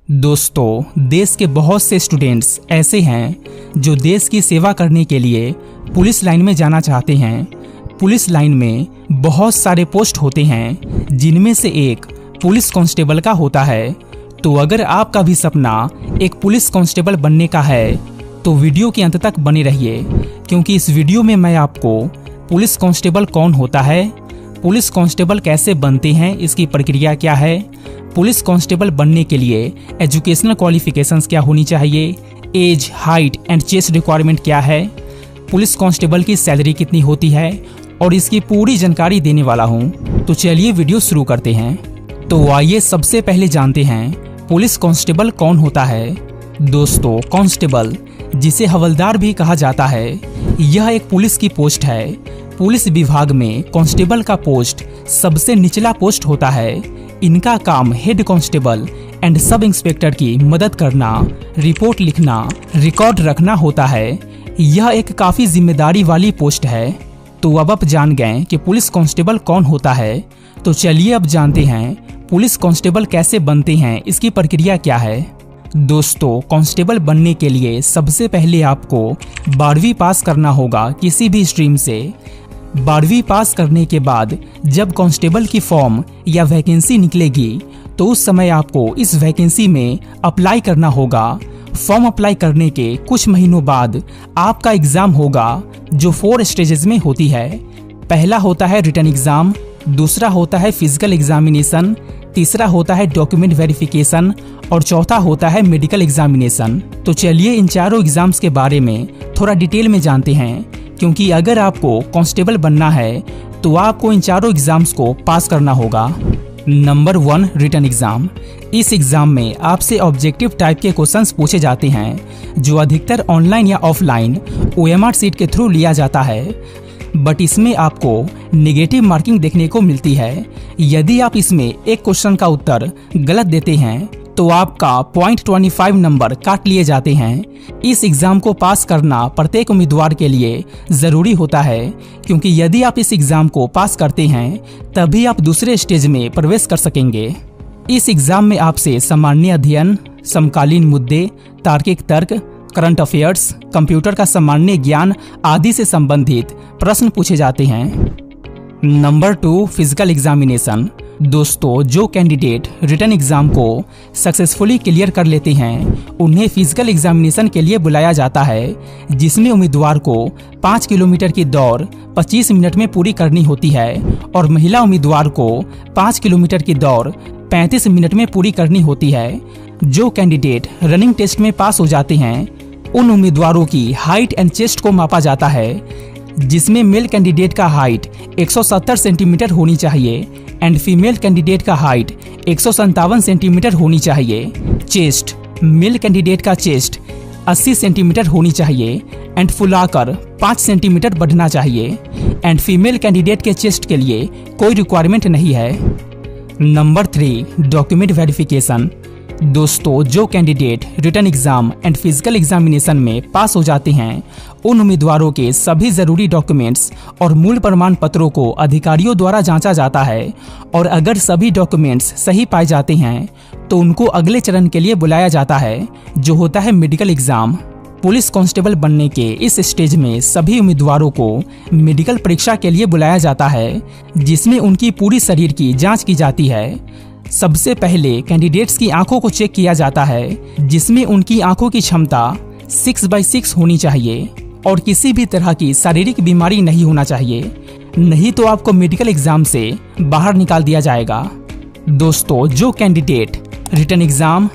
दोस्तों, देश के बहुत से स्टूडेंट्स ऐसे हैं जो देश की सेवा करने के लिए पुलिस लाइन में जाना चाहते हैं। पुलिस लाइन में बहुत सारे पोस्ट होते हैं, जिनमें से एक पुलिस कांस्टेबल का होता है। तो अगर आपका भी सपना एक पुलिस कांस्टेबल बनने का है तो वीडियो के अंत तक बने रहिए, क्योंकि इस वीडियो में मैं आपको पुलिस कांस्टेबल कौन होता है, पुलिस कांस्टेबल कैसे बनते हैं, इसकी प्रक्रिया क्या है, पुलिस कांस्टेबल बनने के लिए एजुकेशनल क्वालिफिकेशंस क्या होनी चाहिए, age, height and chest requirement क्या है, पुलिस कांस्टेबल की सैलरी कितनी होती है और इसकी पूरी जानकारी देने वाला हूं। तो चलिए वीडियो शुरू करते हैं। तो आइए सबसे पहले जानते हैं पुलिस कांस्टेबल कौन होता है। दोस्तों, कांस्टेबल, जिसे हवलदार भी कहा जाता है, यह एक पुलिस की पोस्ट है। पुलिस विभाग में कांस्टेबल का पोस्ट सबसे निचला पोस्ट होता है। इनका काम head constable and sub inspector की मदद करना, रिपोर्ट लिखना, रिकॉर्ड रखना होता है। यह एक काफी जिम्मेदारी वाली पोस्ट है। तो अब आप जान गए कि पुलिस कांस्टेबल कौन होता है। तो चलिए अब जानते हैं पुलिस कांस्टेबल कैसे बनते हैं, इसकी प्रक्रिया क्या है। दोस्तों, कांस्टेबल बनने के लिए सबसे पहले आपको 12वीं पास करना होगा किसी भी स्ट्रीम से। 12वीं पास करने के बाद जब कांस्टेबल की फॉर्म या वैकेंसी निकलेगी तो उस समय आपको इस वैकेंसी में अप्लाई करना होगा। फॉर्म अप्लाई करने के कुछ महीनों बाद आपका एग्जाम होगा, जो 4 स्टेजेस में होती है। पहला होता है रिटन एग्जाम, दूसरा होता है फिजिकल एग्जामिनेशन, तीसरा होता है डॉक्यूमेंट वेरिफिकेशन और चौथा होता है मेडिकल एग्जामिनेशन। तो चलिए इन चारों एग्जाम्स के बारे में थोड़ा डिटेल में जानते हैं, क्योंकि अगर आपको कांस्टेबल बनना है तो आपको इन चारों एग्जाम्स को पास करना होगा। Number 1, written exam. इस एग्जाम में आपसे ऑब्जेक्टिव टाइप के क्वेश्चंस पूछे जाते हैं, जो अधिकतर ऑनलाइन या ऑफलाइन OMR सीट के थ्रू लिया जाता है। बट इसमें आपको नेगेटिव मार्किंग देखने को मिलती है। यदि आप इसमें एक क्वेश्चन का उत्तर गलत देते हैं तो आपका 0.25 नंबर काट लिए जाते हैं। इस एग्जाम को पास करना प्रत्येक उम्मीदवार के लिए जरूरी होता है, क्योंकि यदि आप इस एग्जाम को पास करते हैं तभी आप दूसरे स्टेज में प्रवेश कर सकेंगे। इस एग्जाम में आपसे सामान्य अध्ययन, समकालीन मुद्दे, तार्किक तर्क, करंट अफेयर्स, कंप्यूटर का सामान्य ज्ञान आदि से संबंधित प्रश्न पूछे जाते हैं। Number 2, physical examination. दोस्तों, जो कैंडिडेट रिटन एग्जाम को सक्सेसफुली क्लियर कर लेते हैं उन्हें फिजिकल एग्जामिनेशन के लिए बुलाया जाता है, जिसमें उम्मीदवार को 5 किलोमीटर की दौड़ 25 मिनट में पूरी करनी होती है और महिला उम्मीदवार को 5 किलोमीटर की दौड़ 35 मिनट में पूरी करनी होती है। जो कैंडिडेट रनिंग टेस्ट में पास हो जाते हैं उन उम्मीदवारों की हाइट एंड चेस्ट को मापा जाता है, जिसमें मेल कैंडिडेट का हाइट 170 सेंटीमीटर होनी चाहिए एंड फीमेल कैंडिडेट का हाइट 157 सेंटीमीटर होनी चाहिए। चेस्ट, मेल कैंडिडेट का चेस्ट 80 सेंटीमीटर होनी चाहिए एंड फुलाकर 5 सेंटीमीटर बढ़ना चाहिए एंड फीमेल कैंडिडेट के चेस्ट के लिए कोई रिक्वायरमेंट नहीं है। Number 3, document verification. दोस्तों, जो candidate written exam and physical examination में पास हो जाते हैं उन उम्मीदवारों के सभी जरूरी डॉक्यूमेंट्स और मूल प्रमाण पत्रों को अधिकारियों द्वारा जांचा जाता है, और अगर सभी डॉक्यूमेंट्स सही पाए जाते हैं तो उनको अगले चरण के लिए बुलाया जाता है, जो होता है मेडिकल एग्जाम। पुलिस कांस्टेबल बनने के इस स्टेज में सभी उम्मीदवारों को मेडिकल परीक्षा के लिए बुलाया जाता है, जिसमें उनकी पूरी शरीर की जाँच की जाती है। सबसे पहले कैंडिडेट्स की आंखों को चेक किया जाता है, जिसमें उनकी आंखों की क्षमता 6/6 होनी चाहिए और किसी भी तरह की शारीरिक बीमारी नहीं होना चाहिए, नहीं तो आपको मेडिकल एग्जाम से बाहर निकाल दिया जाएगा। दोस्तों, जो candidate written exam,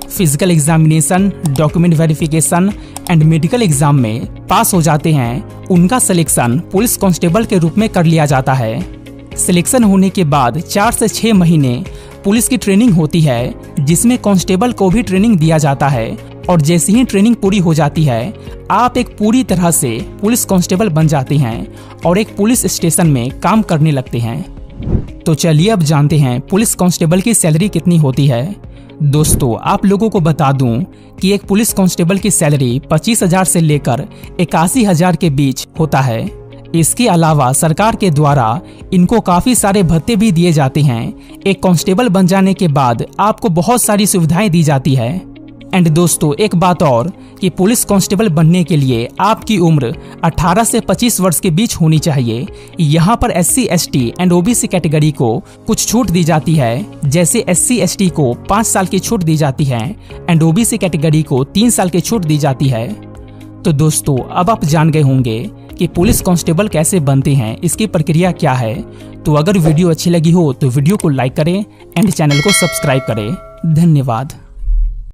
physical examination, document verification and medical exam में पास हो जाते हैं उनका सिलेक्शन पुलिस कांस्टेबल के रूप में कर लिया जाता है। सिलेक्शन होने के बाद 4 से 6 महीने पुलिस की ट्रेनिंग होती है, जिसमें कांस्टेबल को भी ट्रेनिंग दिया जाता है, और जैसे ही ट्रेनिंग पूरी हो जाती है आप एक पूरी तरह से पुलिस कांस्टेबल बन जाते हैं और एक पुलिस स्टेशन में काम करने लगते हैं। तो चलिए अब जानते हैं पुलिस कांस्टेबल की सैलरी कितनी होती है। दोस्तों, आप लोगों को बता दूं कि एक पुलिस कांस्टेबल की सैलरी 25,000 से लेकर 81,000 के बीच होता है। इसके अलावा सरकार के द्वारा इनको काफी सारे भत्ते भी दिए जाते हैं। एक कांस्टेबल बन जाने के बाद आपको बहुत सारी सुविधाएं दी जाती है। एंड दोस्तों एक बात और कि पुलिस कांस्टेबल बनने के लिए आपकी उम्र 18 से 25 वर्ष के बीच होनी चाहिए। यहाँ पर SC ST and OBC category को कुछ छूट दी जाती है, जैसे SC ST को 5 साल की छूट दी जाती है एंड OBC कैटेगरी को 3 साल की छूट दी जाती है। तो दोस्तों अब आप जान गए होंगे कि पुलिस कांस्टेबल कैसे बनते हैं, इसकी प्रक्रिया क्या है। तो अगर वीडियो अच्छी लगी हो तो वीडियो को लाइक करें एंड चैनल को सब्सक्राइब करें। धन्यवाद।